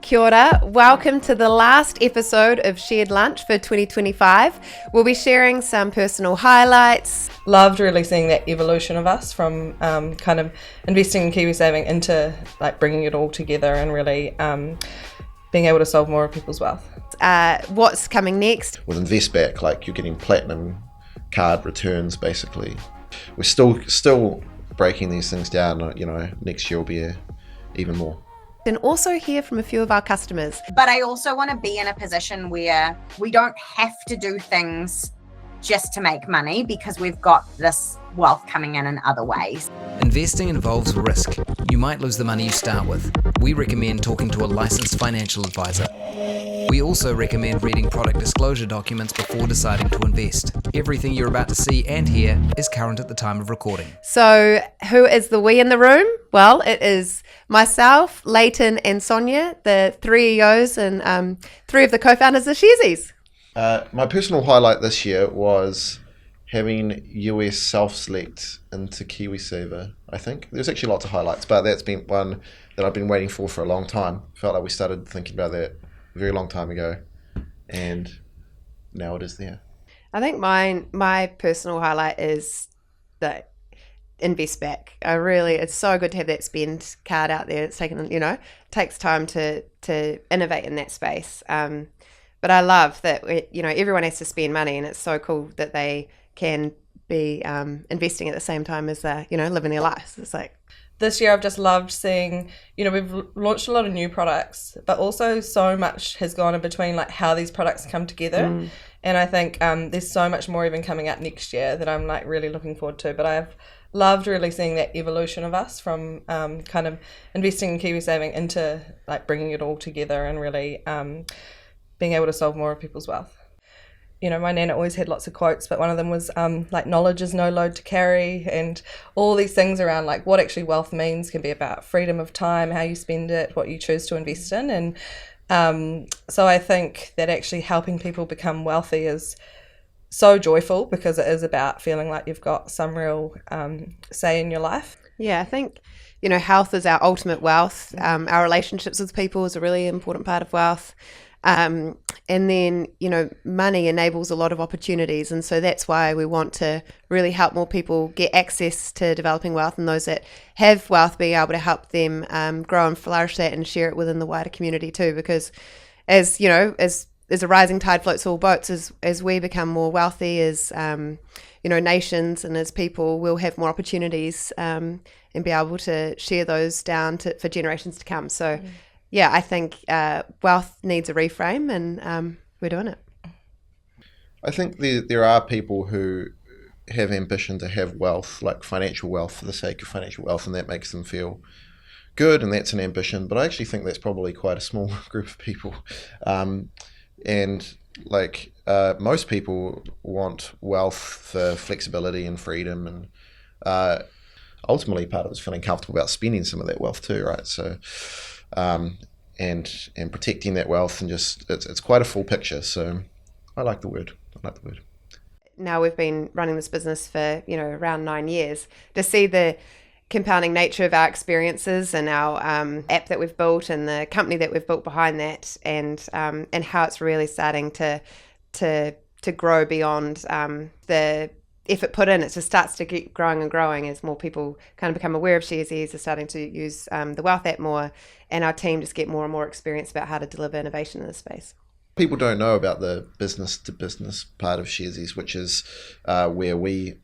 Kia ora. Welcome to the last episode of Shared Lunch for 2025. We'll be sharing some personal highlights. Loved really seeing that evolution of us from kind of investing in Kiwi saving into like bringing it all together and really being able to solve more of people's wealth. What's coming next? With Investback, like you're getting platinum card returns basically. We're still breaking these things down. You know, next year will be even more. And also hear from a few of our customers. But I also want to be in a position where we don't have to do things just to make money because we've got this wealth coming in other ways. Investing involves risk. You might lose the money you start with. We recommend talking to a licensed financial advisor. We also recommend reading product disclosure documents before deciding to invest. Everything you're about to see and hear is current at the time of recording. So who is the we in the room? Well, it is myself, Leighton and Sonya, the three EOs and three of the co-founders of Sharesies. My personal highlight this year was having US self-select into KiwiSaver, I think. There's actually lots of highlights, but that's been one that I've been waiting for a long time. Felt like we started thinking about that a very long time ago, and now it is there. I think my personal highlight is the Investback. It's so good to have that spend card out there. It's taken, it takes time to innovate in that space. But I love that, everyone has to spend money, and it's so cool that they can be investing at the same time as they're, living their lives. It's like, This year I've just loved seeing, we've launched a lot of new products, but also so much has gone in between like how these products come together. And I think there's so much more even coming up next year that I'm like really looking forward to. But I've loved really seeing that evolution of us from kind of investing in Kiwi saving into like bringing it all together and really being able to solve more of people's wealth. My nana always had lots of quotes, but one of them was like knowledge is no load to carry, and all these things around like what actually wealth means can be about freedom of time, how you spend it, what you choose to invest in. And so I think that actually helping people become wealthy is so joyful because it is about feeling like you've got some real say in your life. Yeah, I think, health is our ultimate wealth. Our relationships with people is a really important part of wealth. And then, money enables a lot of opportunities. And so that's why we want to really help more people get access to developing wealth, and those that have wealth being able to help them grow and flourish that and share it within the wider community too. Because as a rising tide floats all boats, as we become more wealthy as, nations and as people, we'll have more opportunities and be able to share those down for generations to come. So yeah, I think wealth needs a reframe, and we're doing it. I think there are people who have ambition to have wealth, like financial wealth for the sake of financial wealth, and that makes them feel good, and that's an ambition. But I actually think that's probably quite a small group of people. And like most people want wealth for flexibility and freedom, and ultimately part of it is feeling comfortable about spending some of that wealth too, right? So and protecting that wealth, and just it's quite a full picture. So I like the word. Now we've been running this business for around 9 years. To see the compounding nature of our experiences and our app that we've built and the company that we've built behind that, and how it's really starting to grow beyond the effort put in. It just starts to keep growing and growing as more people kind of become aware of Sharesies, are starting to use the Wealth app more, and our team just get more and more experience about how to deliver innovation in this space. People don't know about the business-to-business part of Sharesies, which is where we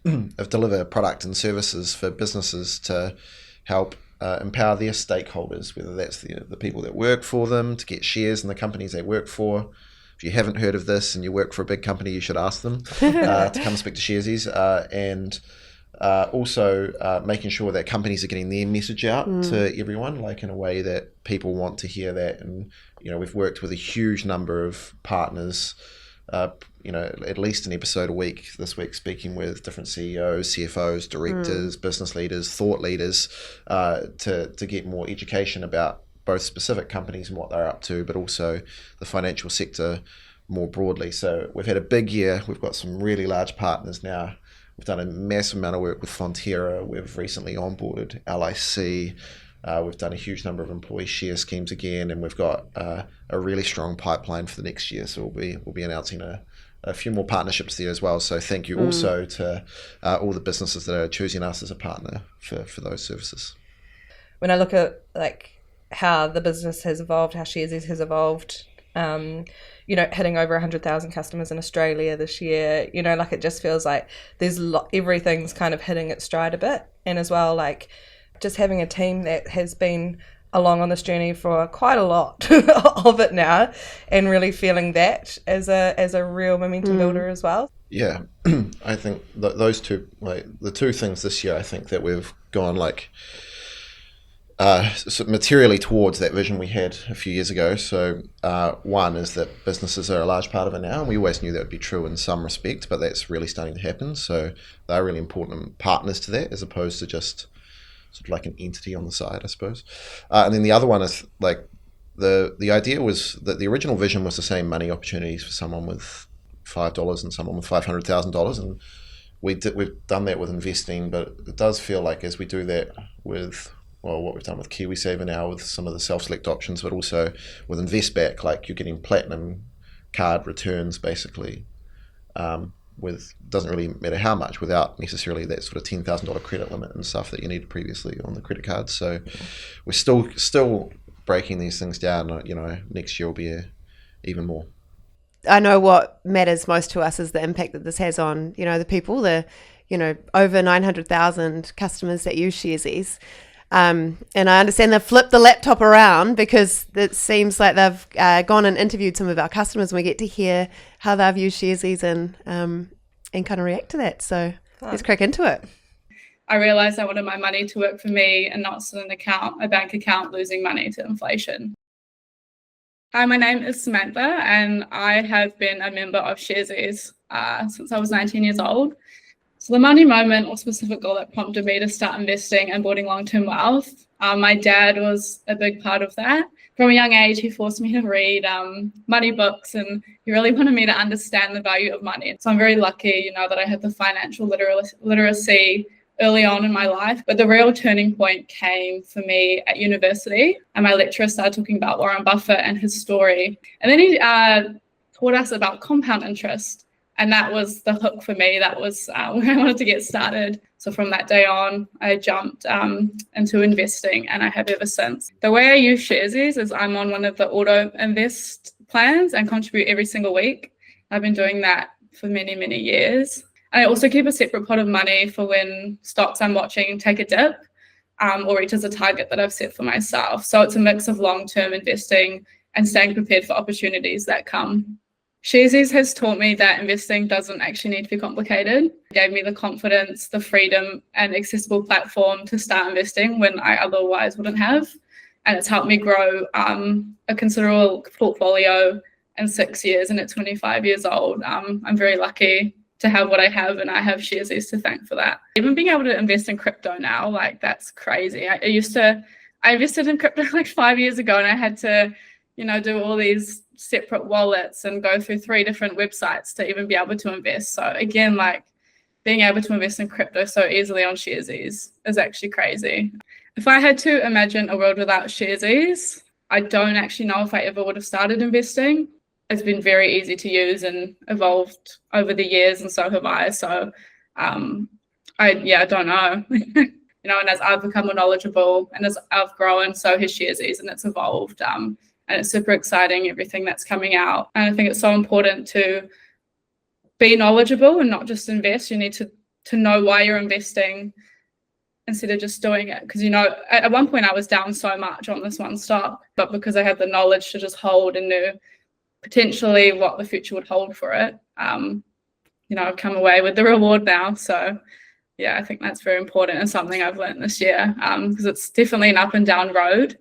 deliver product and services for businesses to help empower their stakeholders, whether that's the people that work for them, to get shares in the companies they work for. If you haven't heard of this and you work for a big company, you should ask them to come speak to Sharesies, and also making sure that companies are getting their message out to everyone, like in a way that people want to hear that. And we've worked with a huge number of partners, at least an episode a week this week, speaking with different CEOs, CFOs, directors, business leaders, thought leaders, to get more education about both specific companies and what they're up to, but also the financial sector more broadly. So we've had a big year. We've got some really large partners now. We've done a massive amount of work with Fonterra. We've recently onboarded LIC. We've done a huge number of employee share schemes again, and we've got a really strong pipeline for the next year. So we'll be announcing a few more partnerships there as well. So thank you also to all the businesses that are choosing us as a partner for those services. When I look at like how the business has evolved, how Sharesies has evolved, hitting over 100,000 customers in Australia this year, like it just feels like there's everything's kind of hitting its stride a bit. And as well, like just having a team that has been along on this journey for quite a lot of it now, and really feeling that as a real momentum builder as well. Yeah, I think those two, like the two things this year, I think that we've gone like so materially towards that vision we had a few years ago. So one is that businesses are a large part of it now, and we always knew that would be true in some respect, but that's really starting to happen. So they're really important partners to that, as opposed to just sort of like an entity on the side, I suppose. And then the other one is like the idea was that the original vision was the same money opportunities for someone with $5 and someone with $500,000, and we've done that with investing, but it does feel like as we do that with what we've done with KiwiSaver now, with some of the self-select options, but also with InvestBack, like you're getting platinum card returns basically, with doesn't really matter how much, without necessarily that sort of $10,000 credit limit and stuff that you needed previously on the credit card. So we're still breaking these things down. Next year will be even more. I know what matters most to us is the impact that this has on, the people, over 900,000 customers that use Sharesies. And I understand they've flipped the laptop around because it seems like they've gone and interviewed some of our customers, and we get to hear how they've used Sharesies and kind of react to that. So let's crack into it. I realised I wanted my money to work for me and not sit in a bank account losing money to inflation. Hi, my name is Samantha, and I have been a member of Sharesies since I was 19 years old. So the money moment or specific goal that prompted me to start investing and building long-term wealth, my dad was a big part of that. From a young age, he forced me to read money books, and he really wanted me to understand the value of money. So I'm very lucky, that I had the financial literacy early on in my life. But the real turning point came for me at university, and my lecturer started talking about Warren Buffett and his story. And then he taught us about compound interest. And that was the hook for me. That was where I wanted to get started. So from that day on, I jumped into investing, and I have ever since. The way I use Sharesies is I'm on one of the auto invest plans and contribute every single week. I've been doing that for many, many years. I also keep a separate pot of money for when stocks I'm watching take a dip or reaches a target that I've set for myself. So it's a mix of long-term investing and staying prepared for opportunities that come. Sharesies has taught me that investing doesn't actually need to be complicated. It gave me the confidence, the freedom, and accessible platform to start investing when I otherwise wouldn't have. And it's helped me grow a considerable portfolio in 6 years, and at 25 years old. I'm very lucky to have what I have, and I have Sharesies to thank for that. Even being able to invest in crypto now, like that's crazy. I invested in crypto like 5 years ago, and I had to, do all these separate wallets and go through 3 different websites to even be able to invest. So again, like being able to invest in crypto so easily on Sharesies is actually crazy. If I had to imagine a world without Sharesies, I don't actually know if I ever would have started investing. It's been very easy to use and evolved over the years, and so have I. So I don't know. And as I've become more knowledgeable and as I've grown, so has Sharesies, and it's evolved. And it's super exciting, everything that's coming out. And I think it's so important to be knowledgeable and not just invest. You need to know why you're investing instead of just doing it. Because, at one point I was down so much on this one stock, but because I had the knowledge to just hold and knew potentially what the future would hold for it, I've come away with the reward now. So, yeah, I think that's very important and something I've learned this year, because it's definitely an up and down road,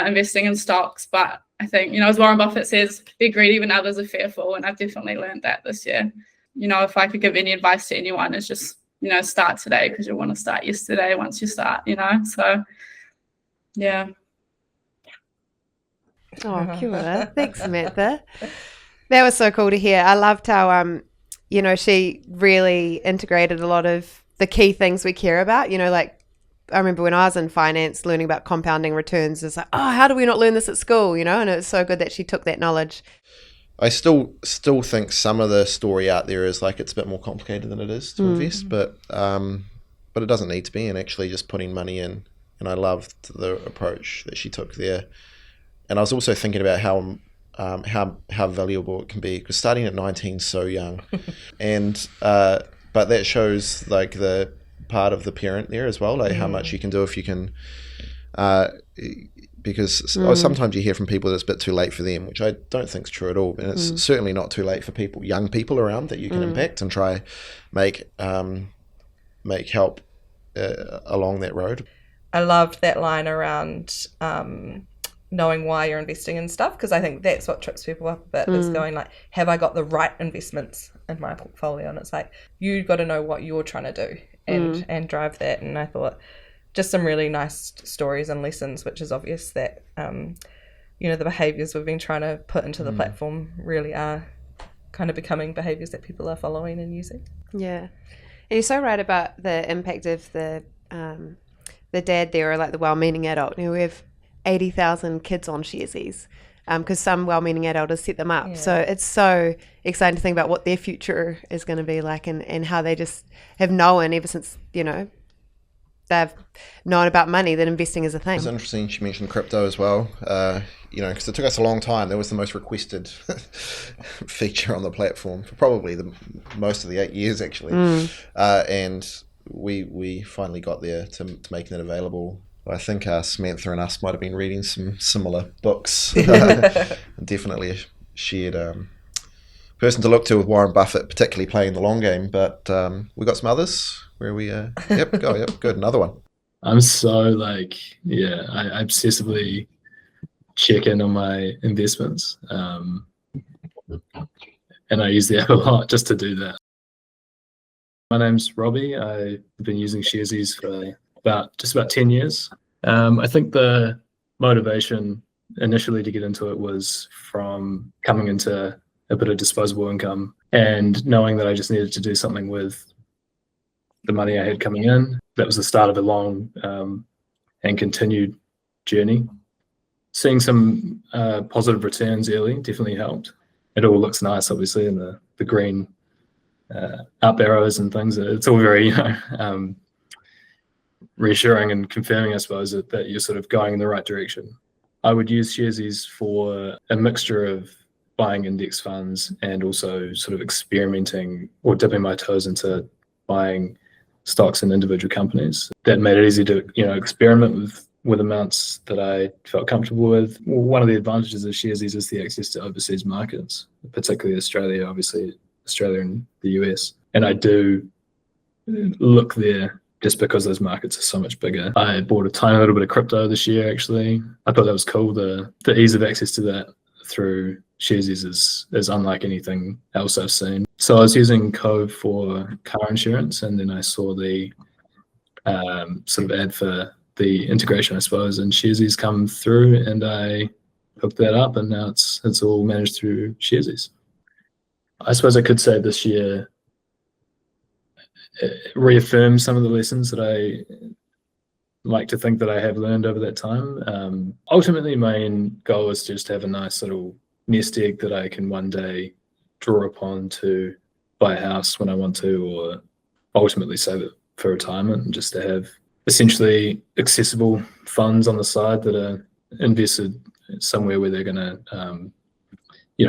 investing in stocks. But I think, as Warren Buffett says, be greedy when others are fearful. And I've definitely learned that this year. If I could give any advice to anyone, is just, start today, because you'll want to start yesterday once you start, So, yeah. Oh, cute. Thanks, Samantha. That was so cool to hear. I loved how, she really integrated a lot of the key things we care about, like I remember when I was in finance, learning about compounding returns is like, oh, how do we not learn this at school? And it's so good that she took that knowledge. I still think some of the story out there is like it's a bit more complicated than it is to invest, but it doesn't need to be. And actually, just putting money in, and I loved the approach that she took there. And I was also thinking about how valuable it can be, because starting at 19 is so young, and but that shows like the part of the parent there as well, like how much you can do if you can. Because sometimes you hear from people that it's a bit too late for them, which I don't think is true at all. And it's certainly not too late for young people around that you can impact and try make help along that road. I loved that line around knowing why you're investing in stuff, because I think that's what trips people up a bit, is going like, have I got the right investments in my portfolio? And it's like, you've got to know what you're trying to do and drive that. And I thought just some really nice stories and lessons, which is obvious that the behaviours we've been trying to put into the platform really are kind of becoming behaviours that people are following and using. Yeah, and you're so right about the impact of the dad there, or like the well-meaning adult. We have 80,000 kids on Sharesies, because some well-meaning adult has set them up. So it's so exciting to think about what their future is going to be like, and how they just have known ever since they've known about money that investing is a thing. It's interesting she mentioned crypto as well, because it took us a long time. That was the most requested feature on the platform for probably most of the 8 years actually, and we finally got there to making it available. I think Samantha and us might have been reading some similar books. Definitely a shared person to look to with Warren Buffett, particularly playing the long game. But we got some others where we good, another one. I'm so I obsessively check in on my investments, and I use the app a lot just to do that. My name's Robbie. I've been using Sharesies for just about 10 years. I think the motivation initially to get into it was from coming into a bit of disposable income and knowing that I just needed to do something with the money I had coming in. That was the start of a long and continued journey. Seeing some positive returns early definitely helped. It all looks nice, obviously, in the green up arrows and things. It's all very reassuring and confirming, I suppose, that you're sort of going in the right direction. I would use Sharesies for a mixture of buying index funds and also sort of experimenting or dipping my toes into buying stocks in individual companies. That made it easy to experiment with amounts that I felt comfortable with. Well, one of the advantages of Sharesies is the access to overseas markets, particularly Australia, obviously Australia and the US. And I do look there just because those markets are so much bigger. I bought a tiny little bit of crypto this year, actually. I thought that was cool. The ease of access to that through Sharesies is unlike anything else I've seen. So I was using Cove for car insurance, and then I saw the sort of ad for the integration, I suppose, and Sharesies come through, and I hooked that up, and now it's all managed through Sharesies. I suppose I could say this year reaffirmed some of the lessons that I like to think that I have learned over that time. Ultimately, my main goal is just to have a nice little nest egg that I can one day draw upon to buy a house when I want to, or ultimately save it for retirement, and just to have essentially accessible funds on the side that are invested somewhere where they're going to,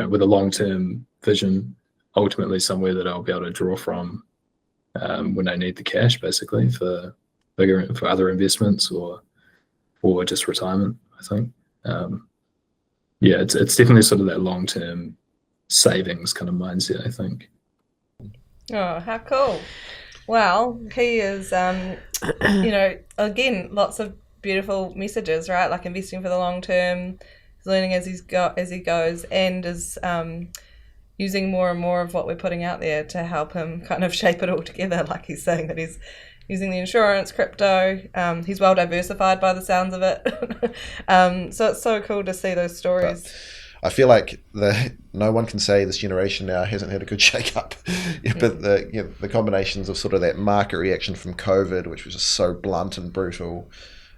with a long-term vision, ultimately somewhere that I'll be able to draw from when I need the cash, basically, for other investments or just retirement, I think. It's definitely sort of that long-term savings kind of mindset, I think. Oh, how cool. Well, he is, again, lots of beautiful messages, right? Like investing for the long term, learning as he goes, and is using more and more of what we're putting out there to help him kind of shape it all together. Like he's saying that he's using the insurance, crypto. He's well diversified by the sounds of it. So it's so cool to see those stories. I feel like no one can say this generation now hasn't had a good shake-up. But the combinations of sort of that market reaction from COVID, which was just so blunt and brutal,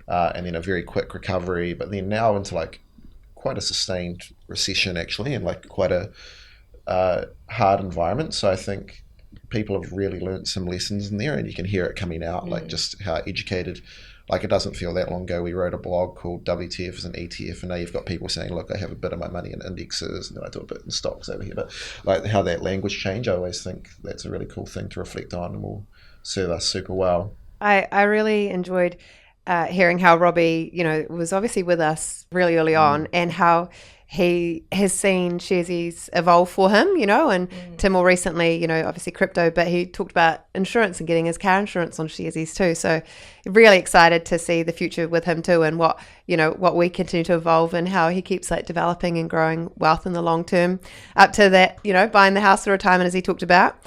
and then a very quick recovery, but then now into like quite a sustained recession actually, and like quite a hard environment. So I think people have really learned some lessons in there, and you can hear it coming out, like just how educated. Like, it doesn't feel that long ago we wrote a blog called WTF is an ETF, and now you've got people saying, look, I have a bit of my money in indexes and then I do a bit in stocks over here. But like how that language change, I always think that's a really cool thing to reflect on, and will serve us super well. I really enjoyed hearing how Robbie, was obviously with us really early on, and how he has seen Sharesies evolve for him, and to more recently, obviously crypto, but he talked about insurance and getting his car insurance on Sharesies too. So really excited to see the future with him too, and what we continue to evolve, and how he keeps like developing and growing wealth in the long term, up to that, buying the house for retirement, as he talked about.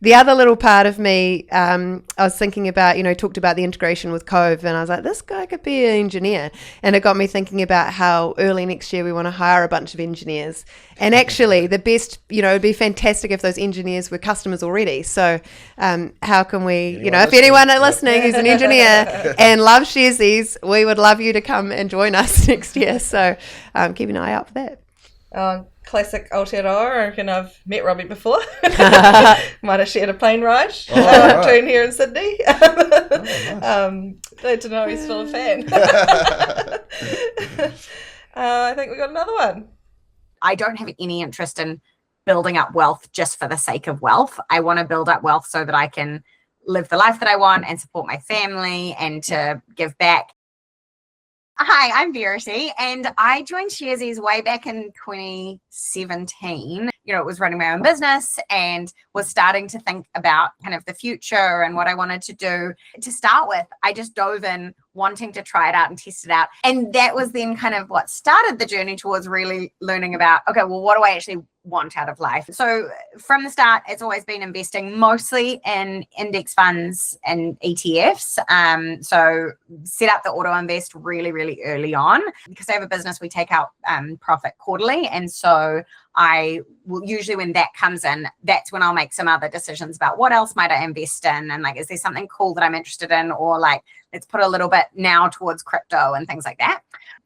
The other little part of me, I was thinking about, talked about the integration with Cove, and I was like, this guy could be an engineer. And it got me thinking about how early next year we want to hire a bunch of engineers. And actually the best, it'd be fantastic if those engineers were customers already. So how can we, if anyone listening who's an engineer and loves Sharesies, we would love you to come and join us next year. So keep an eye out for that. Classic Aotearoa. I reckon I've met Robbie before. Might have shared a plane ride between here and Sydney. Glad to know he's still a fan. I think we got another one. I don't have any interest in building up wealth just for the sake of wealth. I want to build up wealth so that I can live the life that I want and support my family and to give back. Hi, I'm Verity, and I joined Sharesies way back in 2017. It was running my own business and was starting to think about kind of the future and what I wanted to do. To start with, I just dove in wanting to try it out and test it out. And that was then kind of what started the journey towards really learning about, okay, well, what do I actually want out of life? So from the start, it's always been investing mostly in index funds and ETFs. So set up the auto invest really, really early on. Because I have a business, we take out profit quarterly. And so I will usually, when that comes in, that's when I'll make some other decisions about what else might I invest in, and like, is there something cool that I'm interested in, or like, let's put a little bit now towards crypto and things like that.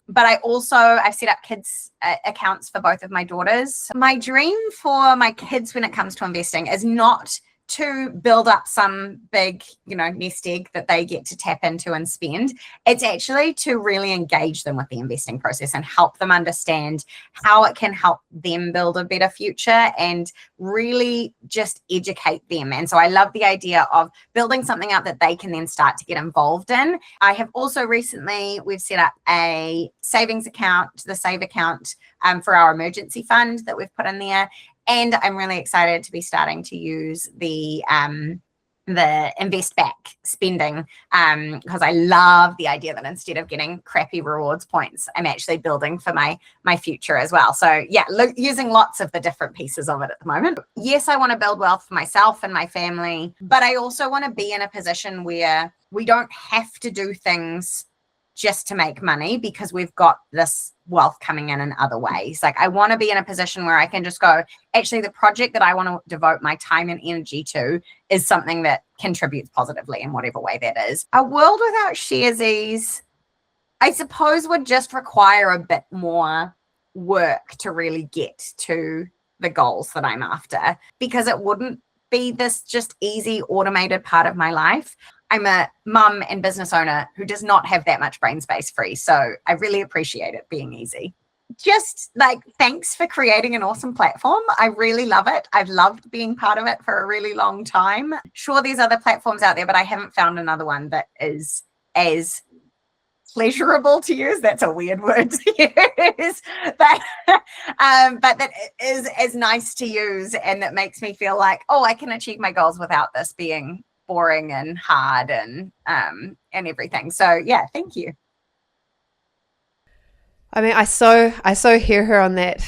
But I've set up kids accounts for both of my daughters. My dream for my kids when it comes to investing is not to build up some big, nest egg that they get to tap into and spend. It's actually to really engage them with the investing process and help them understand how it can help them build a better future, and really just educate them. And so I love the idea of building something up that they can then start to get involved in. I have also we've set up a savings account, the Save account, for our emergency fund that we've put in there. And I'm really excited to be starting to use the invest back spending, because I love the idea that instead of getting crappy rewards points, I'm actually building for my future as well. So yeah, using lots of the different pieces of it at the moment. Yes, I want to build wealth for myself and my family, but I also want to be in a position where we don't have to do things just to make money, because we've got this wealth coming in other ways. Like, I want to be in a position where I can just go, actually, the project that I want to devote my time and energy to is something that contributes positively in whatever way that is. A world without Sharesies, I suppose, would just require a bit more work to really get to the goals that I'm after, because it wouldn't be this just easy automated part of my life. I'm a mum and business owner who does not have that much brain space free. So I really appreciate it being easy. Just like, thanks for creating an awesome platform. I really love it. I've loved being part of it for a really long time. Sure, there's other platforms out there, but I haven't found another one that is as pleasurable to use. That's a weird word to use, but that is as nice to use, and that makes me feel like, oh, I can achieve my goals without this being boring and hard and everything. So yeah, thank you. I mean, I so hear her on that,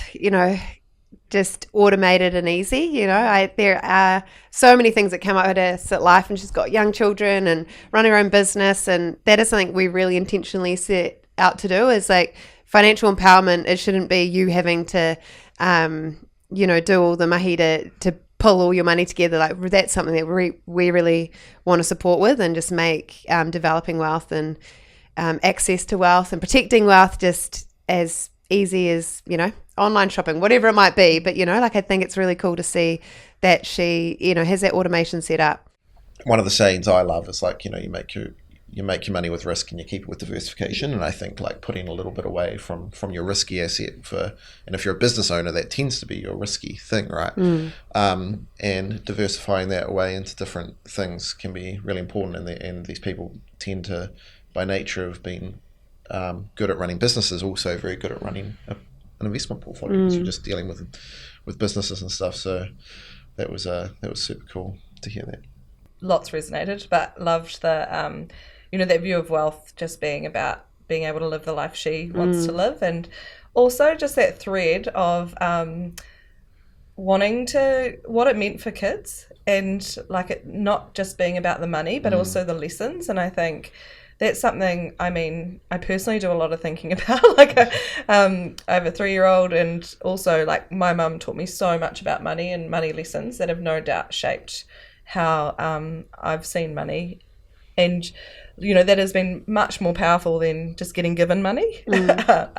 just automated and easy. There are so many things that come up with her at life, and she's got young children and running her own business, and that is something we really intentionally set out to do, is like financial empowerment, it shouldn't be you having to, do all the mahi to pull all your money together. Like, that's something that we really want to support with, and just make developing wealth and access to wealth and protecting wealth just as easy as, online shopping, whatever it might be. But, I think it's really cool to see that she, has that automation set up. One of the sayings I love is like, you make your money with risk and you keep it with diversification. And I think like putting a little bit away from your risky asset and if you're a business owner, that tends to be your risky thing, right? And diversifying that away into different things can be really important. And these people tend to, by nature of being good at running businesses, also very good at running an investment portfolio, because you're just dealing with businesses and stuff. So that was super cool to hear that. Lots resonated, but loved the that view of wealth just being about being able to live the life she wants to live, and also just that thread of wanting to, what it meant for kids, and like it not just being about the money but also the lessons. And I think that's something, I personally do a lot of thinking about. Like, I have a 3-year-old, and also like my mum taught me so much about money and money lessons that have no doubt shaped how I've seen money. And, that has been much more powerful than just getting given money. But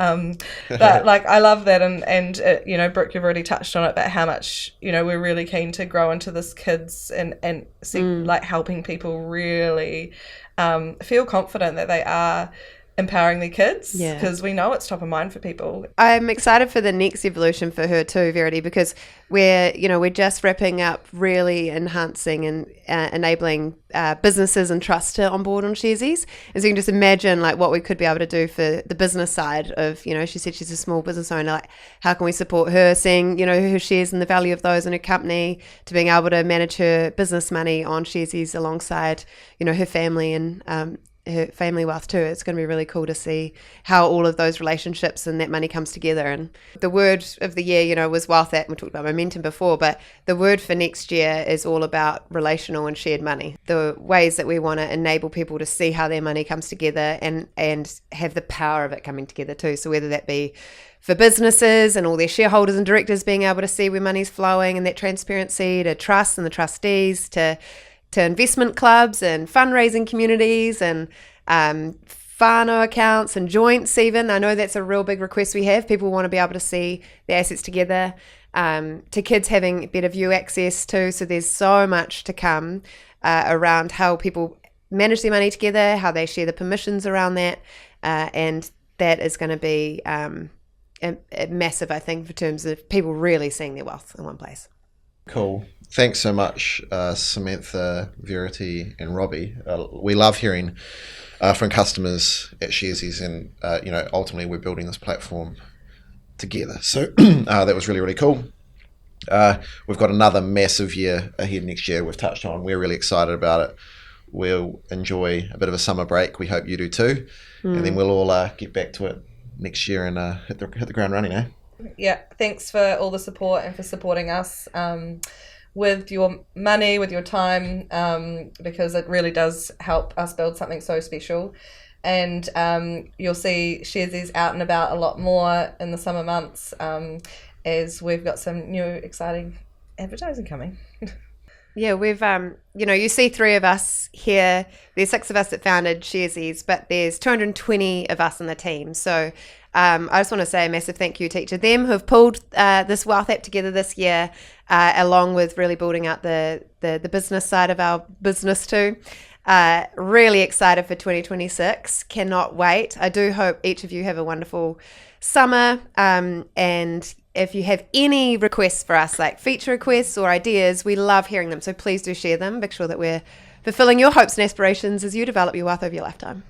like, I love that. And Brooke, you've already touched on it, but how much, we're really keen to grow into this kids and see, like, helping people really feel confident that they are empowering their kids, because we know it's top of mind for people. I'm excited for the next evolution for her too, Verity, because we're just wrapping up really enhancing and enabling businesses and trust to onboard on Sharesies. And so you can just imagine like what we could be able to do for the business side of, she said she's a small business owner, like how can we support her, seeing, her shares and the value of those in her company, to being able to manage her business money on Sharesies alongside, her family and her family wealth too. It's going to be really cool to see how all of those relationships and that money comes together. And the word of the year, was wealth. We talked about momentum before, but the word for next year is all about relational and shared money. The ways that we want to enable people to see how their money comes together and have the power of it coming together too. So whether that be for businesses and all their shareholders and directors being able to see where money's flowing and that transparency, to trust and the trustees, to investment clubs and fundraising communities and whānau accounts and joints even. I know that's a real big request we have. People want to be able to see the assets together, to kids having better view access too. So there's so much to come around how people manage their money together, how they share the permissions around that. And that is going to be massive, I think, in terms of people really seeing their wealth in one place. Cool. Thanks so much, Samantha, Verity, and Robbie. We love hearing from customers at Sharesies, and ultimately we're building this platform together. So that was really, really cool. We've got another massive year ahead next year. We've touched on. We're really excited about it. We'll enjoy a bit of a summer break. We hope you do too, and then we'll all get back to it next year and hit the ground running. Yeah, thanks for all the support and for supporting us with your money, with your time, because it really does help us build something so special. And you'll see Sharesies out and about a lot more in the summer months, as we've got some new exciting advertising coming. Yeah, we've, you see 3 of us here. There's 6 of us that founded Sharesies, but there's 220 of us in the team. So I just want to say a massive thank you to each of them who have pulled this wealth app together this year, along with really building out the business side of our business too. Really excited for 2026. Cannot wait. I do hope each of you have a wonderful summer. And if you have any requests for us, like feature requests or ideas, we love hearing them. So please do share them. Make sure that we're fulfilling your hopes and aspirations as you develop your wealth over your lifetime.